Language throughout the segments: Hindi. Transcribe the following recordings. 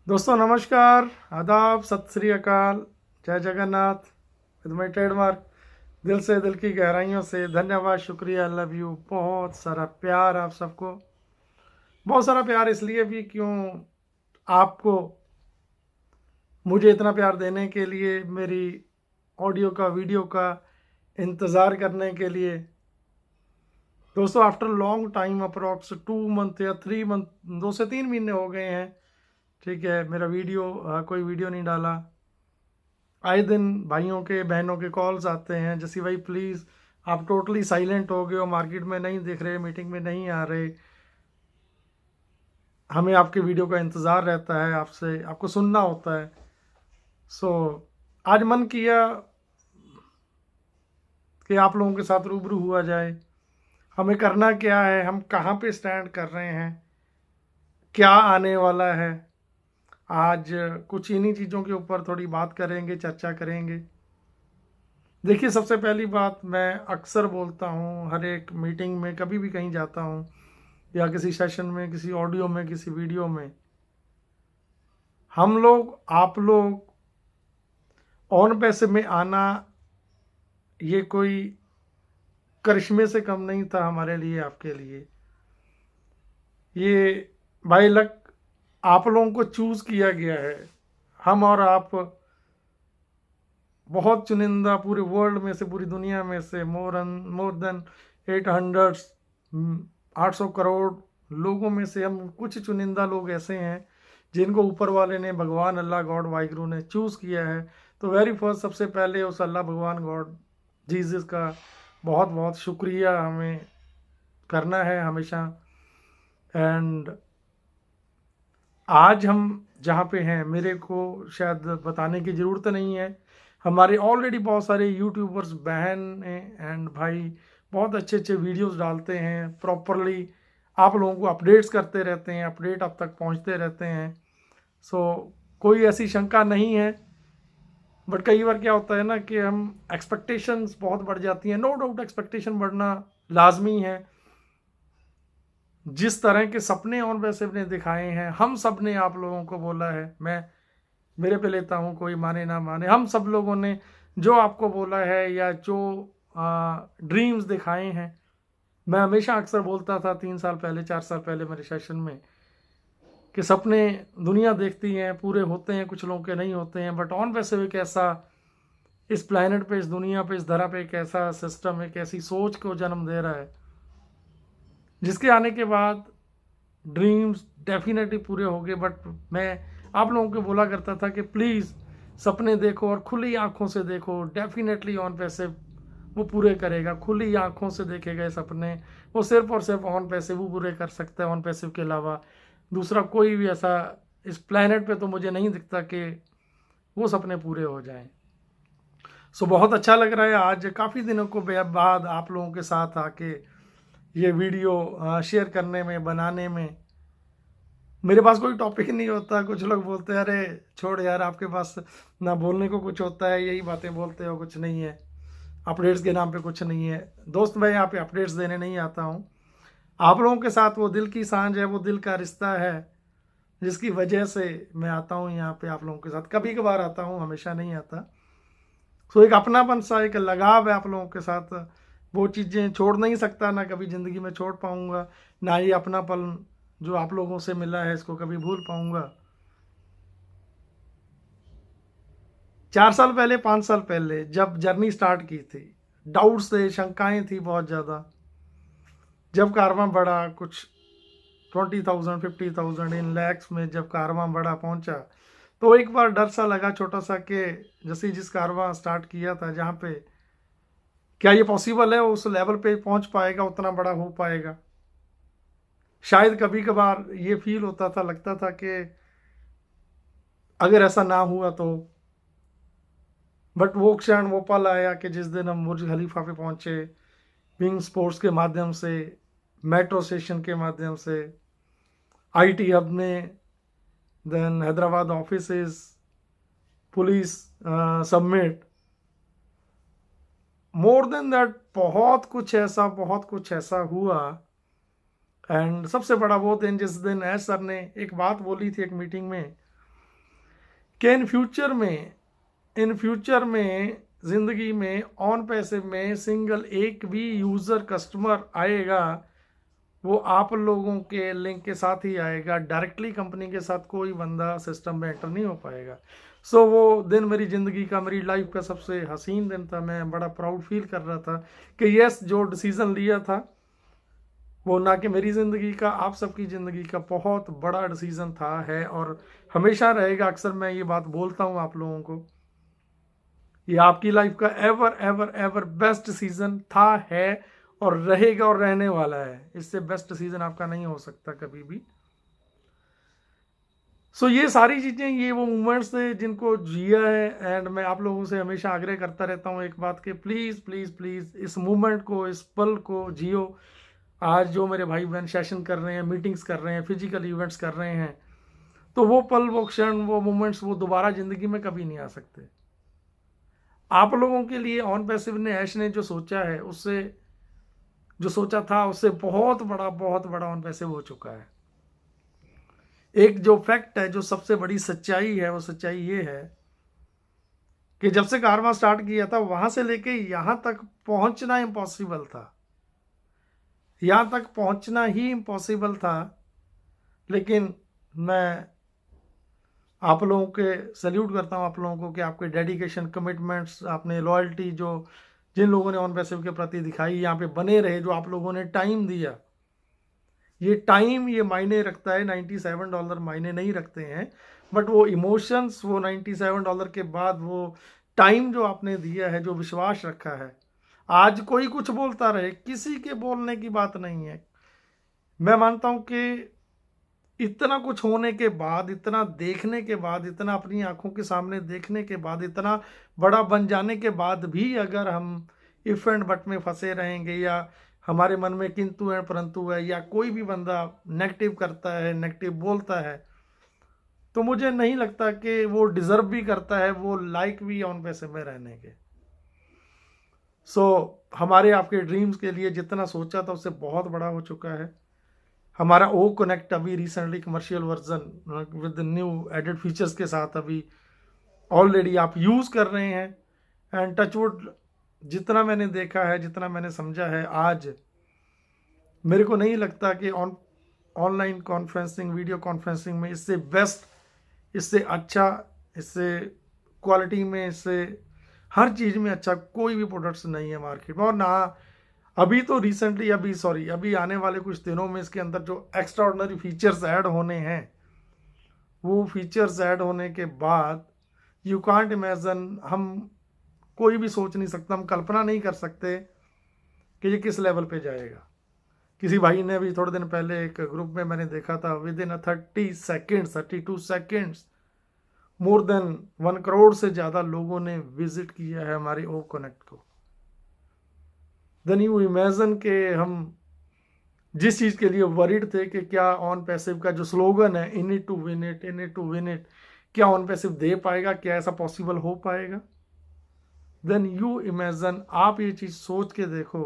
दोस्तों नमस्कार, आदाब, सत श्री अकाल, जय जगन्नाथ। विद माई ट्रेडमार्क, दिल से, दिल की गहराइयों से धन्यवाद, शुक्रिया, लव यू। बहुत सारा प्यार आप सबको। बहुत सारा प्यार इसलिए भी क्यों, आपको मुझे इतना प्यार देने के लिए, मेरी ऑडियो का, वीडियो का इंतज़ार करने के लिए। दोस्तों after long time, approx 2 month या 3 मंथ, 2 से 3 महीने हो गए हैं। ठीक है, मेरा वीडियो कोई वीडियो नहीं डाला। आए दिन भाइयों के, बहनों के कॉल्स आते हैं, जैसे भाई प्लीज़ आप टोटली साइलेंट हो गए हो, मार्केट में नहीं दिख रहे, मीटिंग में नहीं आ रहे, हमें आपके वीडियो का इंतज़ार रहता है, आपसे आपको सुनना होता है। सो आज मन किया कि आप लोगों के साथ रूबरू हुआ जाए। हमें करना क्या है, हम कहाँ पे स्टैंड कर रहे हैं, क्या आने वाला है। आज कुछ इन्हीं चीज़ों के ऊपर थोड़ी बात करेंगे, चर्चा करेंगे। देखिए, सबसे पहली बात, मैं अक्सर बोलता हूँ हर एक मीटिंग में, कभी भी कहीं जाता हूँ या किसी सेशन में, किसी ऑडियो में, किसी वीडियो में, हम लोग, आप लोग ऑन पैसे में आना, ये कोई करिश्मे से कम नहीं था हमारे लिए, आपके लिए। ये बाय लक आप लोगों को चूज़ किया गया है। हम और आप बहुत चुनिंदा, पूरे वर्ल्ड में से, पूरी दुनिया में से मोर देन 800 करोड़ लोगों में से हम कुछ चुनिंदा लोग ऐसे हैं जिनको ऊपर वाले ने, भगवान, अल्लाह, गॉड, वाहिगुरु ने चूज़ किया है। तो वेरी फर्स्ट, सबसे पहले उस अल्लाह, भगवान, गॉड, जीसस का बहुत बहुत शुक्रिया हमें करना है हमेशा। एंड आज हम जहाँ पे हैं, मेरे को शायद बताने की ज़रूरत नहीं है, हमारे ऑलरेडी बहुत सारे यूट्यूबर्स, बहन एंड भाई बहुत अच्छे अच्छे वीडियोस डालते हैं, प्रॉपरली आप लोगों को अपडेट्स करते रहते हैं, अपडेट अब तक पहुंचते रहते हैं। सो कोई ऐसी शंका नहीं है। बट कई बार क्या होता है ना कि हम एक्सपेक्टेशंस बहुत बढ़ जाती हैं। नो डाउट एक्सपेक्टेशन बढ़ना लाजमी है। जिस तरह के सपने और वैसे ने दिखाए हैं, हम सब ने आप लोगों को बोला है, मैं मेरे पे लेता हूँ, कोई माने ना माने, हम सब लोगों ने जो आपको बोला है या जो ड्रीम्स दिखाए हैं, मैं हमेशा अक्सर बोलता था 3 साल पहले, 4 साल पहले मेरे सेशन में, कि सपने दुनिया देखती हैं, पूरे होते हैं, कुछ लोगों के नहीं होते हैं, बट ऑन वैसे एक ऐसा, इस प्लानट पे, इस दुनिया पे, इस धरा पे एक ऐसा सिस्टम, एक ऐसी सोच को जन्म दे रहा है जिसके आने के बाद ड्रीम्स डेफिनेटली पूरे हो गए। बट मैं आप लोगों को बोला करता था कि प्लीज़ सपने देखो और खुली आंखों से देखो, डेफिनेटली ऑन पैसे वो पूरे करेगा। खुली आंखों से देखे गए सपने वो सिर्फ और सिर्फ ऑन पैसे वो पूरे कर सकता है। ऑन पैसे के अलावा दूसरा कोई भी ऐसा इस प्लेनेट पे तो मुझे नहीं दिखता कि वो सपने पूरे हो जाएं। सो बहुत अच्छा लग रहा है आज काफ़ी दिनों को बाद आप लोगों के साथ आके ये वीडियो शेयर करने में, बनाने में। मेरे पास कोई टॉपिक नहीं होता। कुछ लोग बोलते हैं अरे छोड़ यार, आपके पास ना बोलने को कुछ होता है, यही बातें बोलते हो, कुछ नहीं है, अपडेट्स के नाम पे कुछ नहीं है। दोस्त, मैं यहाँ पे अपडेट्स देने नहीं आता हूँ। आप लोगों के साथ वो दिल की सांझ है, वो दिल का रिश्ता है, जिसकी वजह से मैं आता हूँ यहाँ पे आप लोगों के साथ। कभी कभार आता हूँ, हमेशा नहीं आता। सो एक अपनापन सा, एक लगाव है आप लोगों के साथ। वो चीज़ें छोड़ नहीं सकता, ना कभी ज़िंदगी में छोड़ पाऊँगा, ना ये अपनापन जो आप लोगों से मिला है इसको कभी भूल पाऊँगा। 4 साल पहले, 5 साल पहले जब जर्नी स्टार्ट की थी, डाउट्स थे, शंकाएं थी बहुत ज़्यादा। जब कारवां बढ़ा, कुछ 20,000, 50,000, इन लैक्स में जब कारवां बढ़ा पहुंचा, तो एक बार डर सा लगा छोटा सा कि जैसे जिस कारवां स्टार्ट किया था, जहाँ पे क्या ये पॉसिबल है, उस लेवल पे पहुंच पाएगा, उतना बड़ा हो पाएगा। शायद कभी कभार ये फील होता था, लगता था कि अगर ऐसा ना हुआ तो। बट वो क्षण, वो पल आया कि जिस दिन हम बुर्ज खलीफा पे पहुंचे, विंग स्पोर्ट्स के माध्यम से, मेट्रो स्टेशन के माध्यम से, आईटी हब में, then Hyderabad offices, police submit, more than that बहुत कुछ ऐसा, बहुत कुछ ऐसा हुआ। एंड सबसे बड़ा वो दिन जिस दिन एस सर ने एक बात बोली थी एक मीटिंग में कि इन फ्यूचर में ज़िंदगी में ऑन पैसिव में सिंगल एक भी यूज़र कस्टमर आएगा वो आप लोगों के लिंक के साथ ही आएगा, डायरेक्टली कंपनी के साथ कोई बंदा सिस्टम में एंटर नहीं हो पाएगा। सो वो दिन मेरी ज़िंदगी का, मेरी लाइफ का सबसे हसीन दिन था। मैं बड़ा प्राउड फील कर रहा था कि यस, जो डिसीज़न लिया था वो ना कि मेरी ज़िंदगी का, आप सबकी ज़िंदगी का बहुत बड़ा डिसीज़न था, है और हमेशा रहेगा। अक्सर मैं ये बात बोलता हूँ आप लोगों को, ये आपकी लाइफ का ever ever ever best season था, है और रहेगा और रहने वाला है। इससे बेस्ट सीज़न आपका नहीं हो सकता कभी भी। सो ये सारी चीज़ें, ये वो मोमेंट्स थे जिनको जिया है। एंड मैं आप लोगों से हमेशा आग्रह करता रहता हूँ एक बात कि प्लीज़ प्लीज़ प्लीज़ इस मोमेंट को, इस पल को जियो। आज जो मेरे भाई बहन सेशन कर रहे हैं, मीटिंग्स कर रहे हैं, फिजिकल इवेंट्स कर रहे हैं, तो वो पल, वो क्षण, वो मोमेंट्स वो दोबारा ज़िंदगी में कभी नहीं आ सकते। आप लोगों के लिए ऑन पैसिव ने, ऐश ने जो सोचा है, उससे जो सोचा था उससे बहुत बड़ा ऑन पैसिव हो चुका है। एक जो फैक्ट है, जो सबसे बड़ी सच्चाई है, वो सच्चाई ये है कि जब से कारवां स्टार्ट किया था वहां से लेके यहां तक पहुंचना इम्पॉसिबल था। यहां तक पहुंचना ही इम्पॉसिबल था। लेकिन मैं आप लोगों के सल्यूट करता हूं, आप लोगों को, कि आपके डेडिकेशन, कमिटमेंट्स, आपने लॉयल्टी जो जिन लोगों ने ऑन पैसिव के प्रति दिखाई, यहाँ पे बने रहे, जो आप लोगों ने टाइम दिया, ये टाइम ये मायने रखता है। $97 मायने नहीं रखते हैं, बट वो इमोशंस, वो $97 के बाद वो टाइम जो आपने दिया है, जो विश्वास रखा है। आज कोई कुछ बोलता रहे, किसी के बोलने की बात नहीं है। मैं मानता हूं कि इतना कुछ होने के बाद, इतना देखने के बाद, इतना अपनी आंखों के सामने देखने के बाद, इतना बड़ा बन जाने के बाद भी अगर हम इफ एंड बट में फंसे रहेंगे, या हमारे मन में किंतु है परंतु है, या कोई भी बंदा नेगेटिव करता है, नेगेटिव बोलता है, तो मुझे नहीं लगता कि वो डिजर्व भी करता है, वो लाइक भी ऑन पैसिव में रहने के। सो हमारे आपके ड्रीम्स के लिए जितना सोचा था उससे बहुत बड़ा हो चुका है। हमारा ओ कनेक्ट अभी recently commercial version with new added features के साथ अभी ऑलरेडी आप यूज़ कर रहे हैं। एंड टचवुड, जितना मैंने देखा है, जितना मैंने समझा है, आज मेरे को नहीं लगता कि ऑनलाइन कॉन्फ्रेंसिंग, वीडियो कॉन्फ्रेंसिंग में इससे बेस्ट, इससे अच्छा, इससे क्वालिटी में, इससे हर चीज़ में अच्छा कोई भी प्रोडक्ट्स नहीं है मार्केट में। और ना अभी तो रिसेंटली, अभी आने वाले कुछ दिनों में इसके अंदर जो एक्स्ट्रा ऑर्डिनरी फीचर्स ऐड होने हैं, वो फीचर्स ऐड होने के बाद यू कांट इमेजिन, हम कोई भी सोच नहीं सकता, हम कल्पना नहीं कर सकते कि ये किस लेवल पे जाएगा। किसी भाई ने अभी थोड़े दिन पहले एक ग्रुप में मैंने देखा था, with in 32 seconds more than 1 crore से ज़्यादा लोगों ने विजिट किया है हमारे ओ कनेक्ट को। देन यू इमेजिन के हम जिस चीज़ के लिए वरीड थे कि क्या ऑन पैसिव का जो स्लोगन है, in it to win it, in it to win it, क्या ऑन पैसिव दे पाएगा, क्या ऐसा पॉसिबल हो पाएगा? देन यू इमेजिन, आप ये चीज़ सोच के देखो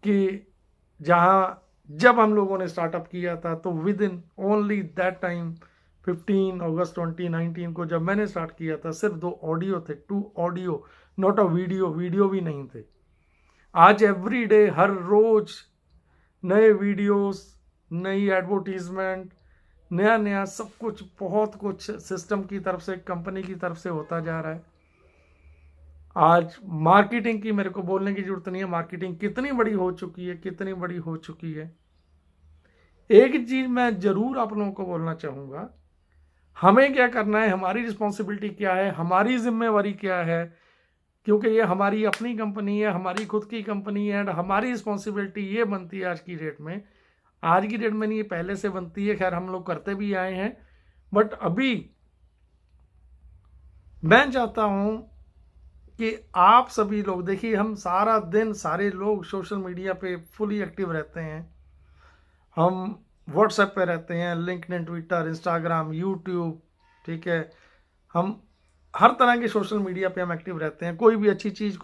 कि जब हम लोगों ने स्टार्टअप किया था, तो with in only that time 15 अगस्त 2019 को जब मैंने स्टार्ट किया था, सिर्फ 2 ऑडियो थे, 2 ऑडियो, नॉट अ वीडियो भी नहीं थे। आज एवरी डे, हर रोज नए वीडियोस, नई एडवर्टीजमेंट, नया सब कुछ, बहुत कुछ सिस्टम की तरफ से, कंपनी की तरफ से होता जा रहा है। आज मार्केटिंग की मेरे को बोलने की जरूरत नहीं है, मार्केटिंग कितनी बड़ी हो चुकी है, कितनी बड़ी हो चुकी है। एक चीज मैं जरूर आप लोगों को बोलना चाहूँगा, हमें क्या करना है, हमारी रिस्पॉन्सिबिलिटी क्या है, हमारी जिम्मेवारी क्या है, क्योंकि ये हमारी अपनी कंपनी है, हमारी खुद की कंपनी है। एंड हमारी रिस्पॉन्सिबिलिटी ये बनती है आज की डेट में नहीं, ये पहले से बनती है, खैर हम लोग करते भी आए हैं, बट अभी मैं चाहता हूं कि आप सभी लोग देखिए, हम सारा दिन, सारे लोग सोशल मीडिया पे फुली एक्टिव रहते हैं, हम व्हाट्सएप पे रहते हैं, लिंक्डइन, ट्विटर, इंस्टाग्राम, यूट्यूब, ठीक है, हम हर तरह के सोशल मीडिया पे हम एक्टिव रहते हैं। कोई भी अच्छी चीज़,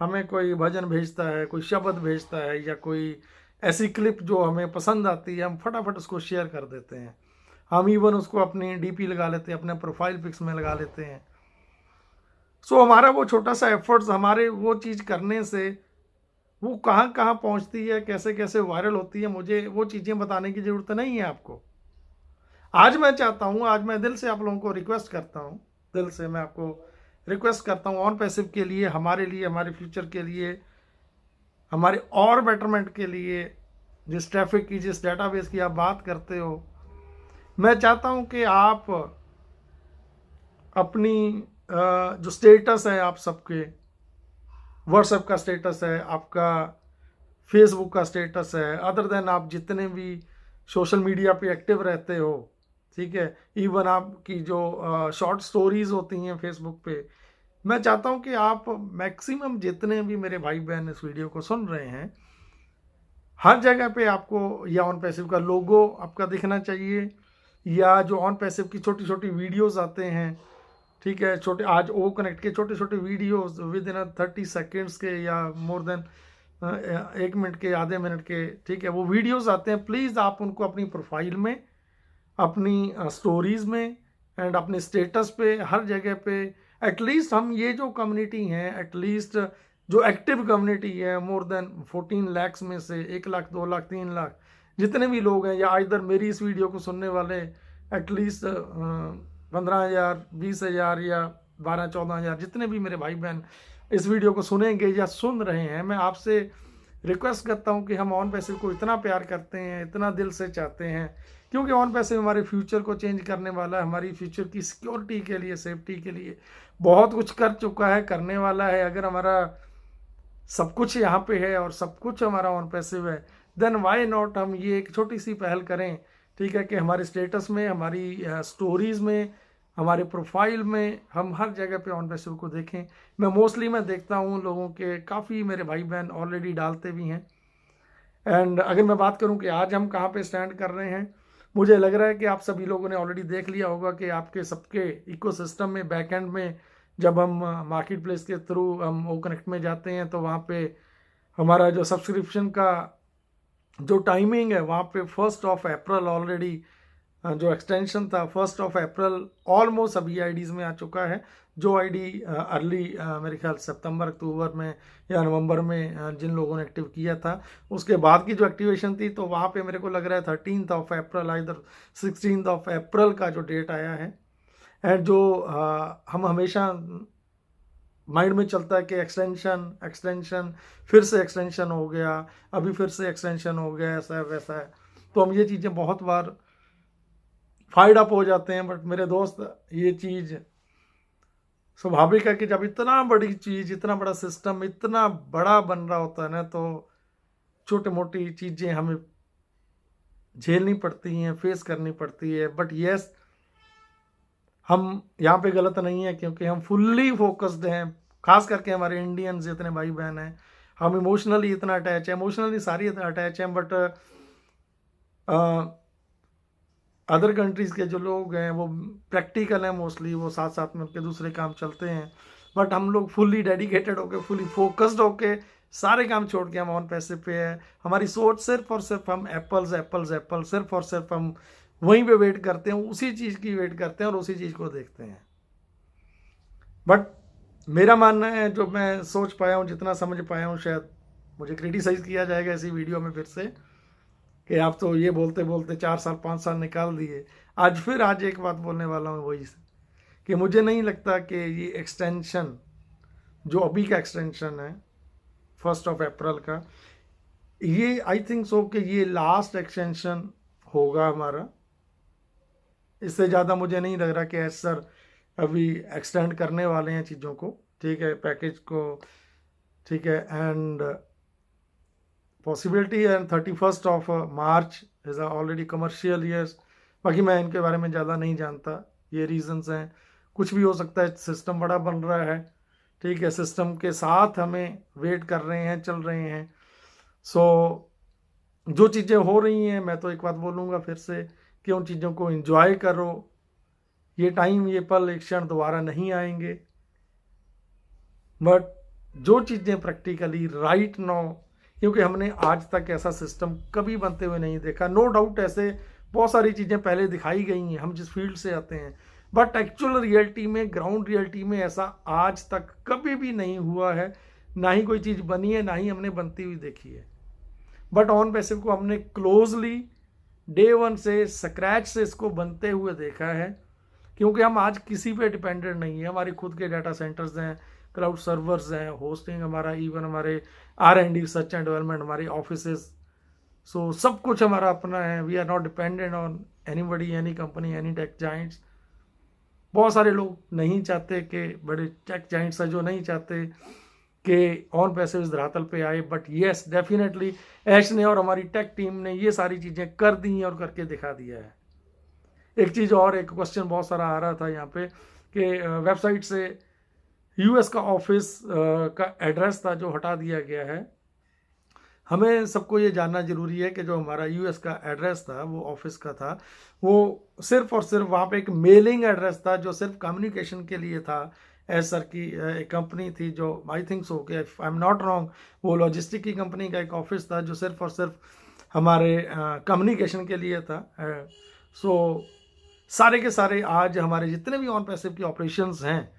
हमें कोई भजन भेजता है, कोई शब्द भेजता है, या कोई ऐसी क्लिप जो हमें पसंद आती है, हम फटाफट उसको शेयर कर देते हैं। हम इवन उसको अपनी डीपी लगा लेते हैं, अपने प्रोफाइल पिक्स में लगा लेते हैं। सो हमारा वो छोटा सा एफर्ट्स, हमारे वो चीज़ करने से वो कहाँ कहाँ पहुँचती है, कैसे कैसे वायरल होती है, मुझे वो चीज़ें बताने की ज़रूरत नहीं है आपको। आज मैं चाहता हूँ, आज मैं दिल से आप लोगों को रिक्वेस्ट करता हूँ, दिल से मैं आपको रिक्वेस्ट करता हूँ ऑन पैसिव के लिए, हमारे फ्यूचर के लिए, हमारे और बेटरमेंट के लिए, जिस ट्रैफिक की, जिस डेटाबेस की आप बात करते हो, मैं चाहता हूँ कि आप अपनी जो स्टेटस है आप सबके, व्हाट्सएप का स्टेटस है आपका, फेसबुक का स्टेटस है, अदर देन आप जितने भी सोशल मीडिया पे एक्टिव रहते हो, ठीक है, इवन आपकी जो शॉर्ट स्टोरीज होती हैं फेसबुक पे, मैं चाहता हूँ कि आप मैक्सिमम जितने भी मेरे भाई बहन इस वीडियो को सुन रहे हैं, हर जगह पे आपको या ऑन पैसिव का लोगो आपका दिखना चाहिए, या जो ऑन पैसिव की छोटी छोटी वीडियोस आते हैं, ठीक है, छोटे आज ओ कनेक्ट के छोटे छोटे वीडियोस विद इन 30 सेकेंड्स के या मोर देन 1 मिनट के, आधे मिनट के, ठीक है, वो वीडियोस आते हैं। प्लीज़ आप उनको अपनी प्रोफाइल में, अपनी स्टोरीज में एंड अपने स्टेटस पे, हर जगह पे, एटलीस्ट हम ये जो कम्युनिटी हैं, एटलीस्ट जो एक्टिव कम्युनिटी है मोर देन 14 लाख में से 1 लाख, 2 लाख, 3 लाख जितने भी लोग हैं, या इधर मेरी इस वीडियो को सुनने वाले एटलीस्ट 15,000, 20,000 या 12-14,000 जितने भी मेरे भाई बहन इस वीडियो को सुनेंगे या सुन रहे हैं, मैं आपसे रिक्वेस्ट करता हूं कि हम ऑन पैसिव को इतना प्यार करते हैं, इतना दिल से चाहते हैं, क्योंकि ऑन पैसिव हमारे फ्यूचर को चेंज करने वाला है, हमारी फ्यूचर की सिक्योरिटी के लिए, सेफ्टी के लिए बहुत कुछ कर चुका है, करने वाला है। अगर हमारा सब कुछ यहाँ पे है और सब कुछ हमारा ऑन पैसिव है, देन वाई नॉट हम ये एक छोटी सी पहल करें, ठीक है, कि हमारे स्टेटस में, हमारी स्टोरीज में, हमारे प्रोफाइल में, हम हर जगह पे ऑन पैसिव को देखें। मैं देखता हूँ लोगों के, काफ़ी मेरे भाई बहन ऑलरेडी डालते भी हैं। एंड अगर मैं बात करूँ कि आज हम कहाँ पे स्टैंड कर रहे हैं, मुझे लग रहा है कि आप सभी लोगों ने ऑलरेडी देख लिया होगा कि आपके सबके इकोसिस्टम में, बैकएंड में, जब हम मार्केट प्लेस के थ्रू हम ओ कनेक्ट में जाते हैं तो वहाँ पे हमारा जो सब्सक्रिप्शन का जो टाइमिंग है, वहाँ पे 1 अप्रैल ऑलरेडी जो एक्सटेंशन था 1 अप्रैल ऑलमोस्ट सभी आईडीज़ में आ चुका है। जो आईडी अर्ली मेरे ख्याल सितंबर, अक्टूबर में या नवंबर में जिन लोगों ने एक्टिव किया था, उसके बाद की जो एक्टिवेशन थी, तो वहाँ पे मेरे को लग रहा है 13 अप्रैल, इधर 16 अप्रैल का जो डेट आया है। एंड जो हम हमेशा माइंड में चलता है कि एक्सटेंशन फिर से एक्सटेंशन हो गया, अभी फिर से एक्सटेंशन हो गया, ऐसा है वैसा है, तो हम ये चीज़ें बहुत बार फाइड अप हो जाते हैं। बट मेरे दोस्त, ये चीज़ स्वाभाविक है कि जब इतना बड़ी चीज़, इतना बड़ा सिस्टम इतना बड़ा बन रहा होता है ना, तो छोटी मोटी चीज़ें हमें झेलनी पड़ती हैं, फेस करनी पड़ती है। बट येस, हम यहाँ पे गलत नहीं है, क्योंकि हम फुल्ली फोकस्ड हैं, खास करके हमारे इंडियंस जितने भाई बहन हैं, हम इमोशनली इतना अटैच है, इमोशनली सारी इतना अटैच हैं। बट अदर कंट्रीज़ के जो लोग हैं वो प्रैक्टिकल हैं मोस्टली, वो साथ साथ में उनके दूसरे काम चलते हैं। बट हम लोग फुल्ली डेडिकेटेड होके, फुल्ली फोकस्ड होके, सारे काम छोड़ के हम ऑन पैसिव पे है। हमारी सोच सिर्फ और सिर्फ हम एप्पल्स एप्पल्स एप्पल, सिर्फ और सिर्फ हम वहीं पे वेट करते हैं, उसी चीज़ की वेट करते हैं और उसी चीज़ को देखते हैं। बट मेरा मानना है, जो मैं सोच पाया हूँ, जितना समझ पाया हूँ, शायद मुझे क्रिटिसाइज़ किया जाएगा इसी वीडियो में फिर से कि आप तो ये बोलते बोलते 4 साल 5 साल निकाल दिए। आज एक बात बोलने वाला हूँ, वही कि मुझे नहीं लगता कि ये एक्सटेंशन, जो अभी का एक्सटेंशन है 1 अप्रैल का, ये आई थिंक सो कि ये लास्ट एक्सटेंशन होगा हमारा। इससे ज़्यादा मुझे नहीं लग रहा कि एस सर अभी एक्सटेंड करने वाले हैं चीज़ों को, ठीक है, पैकेज को, ठीक है। एंड पॉसिबिलिटी है 31 मार्च इज़ ऑलरेडी कमर्शियल ईयर्स। बाकी मैं इनके बारे में ज़्यादा नहीं जानता, ये रीजंस हैं, कुछ भी हो सकता है, सिस्टम बड़ा बन रहा है, ठीक है, सिस्टम के साथ हमें वेट कर रहे हैं, चल रहे हैं। सो जो चीज़ें हो रही हैं, मैं तो एक बात बोलूँगा फिर से कि उन चीज़ों को एंजॉय करो। ये टाइम, ये पल, एक क्षण दोबारा नहीं आएंगे। बट जो चीज़ें प्रैक्टिकली राइट नाउ, क्योंकि हमने आज तक ऐसा सिस्टम कभी बनते हुए नहीं देखा। नो डाउट ऐसे बहुत सारी चीज़ें पहले दिखाई गई हैं, हम जिस फील्ड से आते हैं, बट एक्चुअल रियलिटी में, ग्राउंड रियलिटी में ऐसा आज तक कभी भी नहीं हुआ है, ना ही कोई चीज़ बनी है, ना ही हमने बनती हुई देखी है। बट ऑन पैसिव को हमने क्लोजली डे वन से, स्क्रैच से इसको बनते हुए देखा है, क्योंकि हम आज किसी पे डिपेंडेंट नहीं है। हमारे खुद के डाटा सेंटर्स हैं, क्लाउड सर्वर्स हैं, होस्टिंग हमारा, इवन हमारे R&D रिसर्च एंड डेवलपमेंट, हमारे ऑफिसेस, सो सब कुछ हमारा अपना है। We are not dependent on anybody, any company, any tech giants. बहुत सारे लोग नहीं चाहते कि बड़े टेक जाइंट्स हैं जो नहीं चाहते कि ऑन पैसिव इस धरातल पे आए, बट येस डेफिनेटली ऐश ने और हमारी टेक टीम ने ये सारी चीज़ें कर दी और करके दिखा दिया है। एक चीज़ और, एक क्वेश्चन बहुत सारा आ रहा था यहाँ पे कि वेबसाइट से US का ऑफिस का एड्रेस था जो हटा दिया गया है। हमें सबको ये जानना ज़रूरी है कि जो हमारा US का एड्रेस था, वो ऑफिस का था, वो सिर्फ और सिर्फ वहाँ पे एक मेलिंग एड्रेस था जो सिर्फ कम्युनिकेशन के लिए था। एस सर की एक कंपनी थी जो, आई थिंक सो कि आई एम नॉट रॉन्ग, वो लॉजिस्टिक की कंपनी का एक ऑफिस था जो सिर्फ और सिर्फ हमारे कम्युनिकेशन के लिए था। सो सारे के सारे आज हमारे जितने भी ऑन पैसिव की ऑपरेशंस हैं,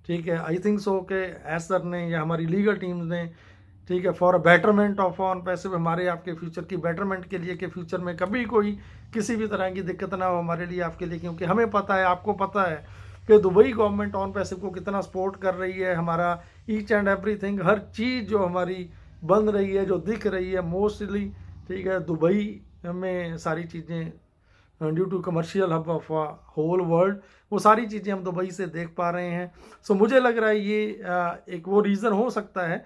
ठीक है, आई थिंक सो कि एस सर ने या हमारी लीगल टीम्स ने, ठीक है, for a betterment of on passive, हमारे आपके फ्यूचर की बेटरमेंट के लिए, कि फ्यूचर में कभी कोई किसी भी तरह की दिक्कत ना हो हमारे लिए, आपके लिए, क्योंकि हमें पता है, आपको पता है कि दुबई गवर्नमेंट ऑन पैसिव को कितना सपोर्ट कर रही है। हमारा ईच एंड एवरीथिंग, हर चीज़ जो हमारी बन रही है, जो दिख रही है मोस्टली, ठीक है, दुबई में सारी चीज़ें due to commercial hub of whole world, वो सारी चीज़ें हम दुबई से देख पा रहे हैं। सो मुझे लग रहा है ये एक वो रीज़न हो सकता है,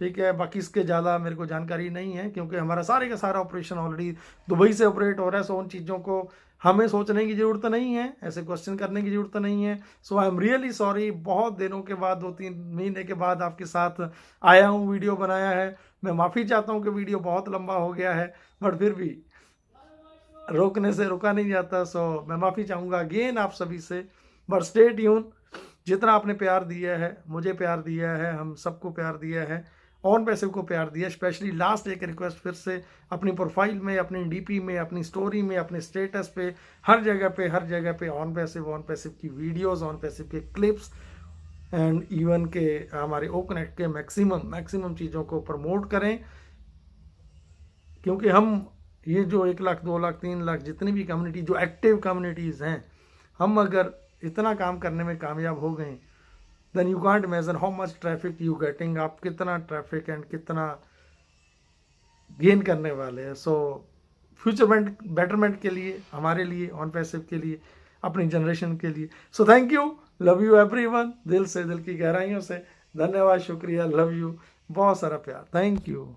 ठीक है। बाकी इसके ज़्यादा मेरे को जानकारी नहीं है, क्योंकि हमारा सारे का सारा ऑपरेशन ऑलरेडी दुबई से ऑपरेट हो रहा है। सो उन चीज़ों को हमें सोचने की ज़रूरत नहीं है, ऐसे क्वेश्चन करने की ज़रूरत नहीं है। सो आई एम रियली सॉरी, बहुत दिनों के बाद, 2-3 महीने के बाद आपके साथ आया हूँ, वीडियो बनाया है। मैं माफ़ी चाहता हूँ कि वीडियो बहुत लंबा हो गया है, बट फिर भी रोकने से रुका नहीं जाता। सो मैं माफ़ी चाहूँगा अगेन आप सभी से, बट स्टे ट्यून। जितना आपने प्यार दिया है, मुझे प्यार दिया है, हम सबको प्यार दिया है, ऑन पैसिव को प्यार दिया, स्पेशली लास्ट एक रिक्वेस्ट फिर से, अपनी प्रोफाइल में, अपनी DP में, अपनी स्टोरी में, अपने स्टेटस पे, हर जगह पे ऑन पैसिव की वीडियोस, ऑन पैसिव के क्लिप्स एंड इवन के हमारे ओकनेट के मैक्सिमम चीज़ों को प्रमोट करें, क्योंकि हम ये जो 1 लाख, 2 लाख, 3 लाख जितनी भी कम्युनिटी, जो एक्टिव कम्युनिटीज़ हैं, हम अगर इतना काम करने में कामयाब हो गए, then you can't imagine how much traffic you getting. आप कितना ट्रैफिक एंड कितना गेन करने वाले हैं। सो फ्यूचर बेटरमेंट के लिए, हमारे लिए, ऑन पैसिव के लिए, अपनी जनरेशन के लिए। So thank you, love you everyone, दिल से, दिल की गहराइयों से धन्यवाद, शुक्रिया, लव यू, बहुत सारा प्यार, थैंक यू।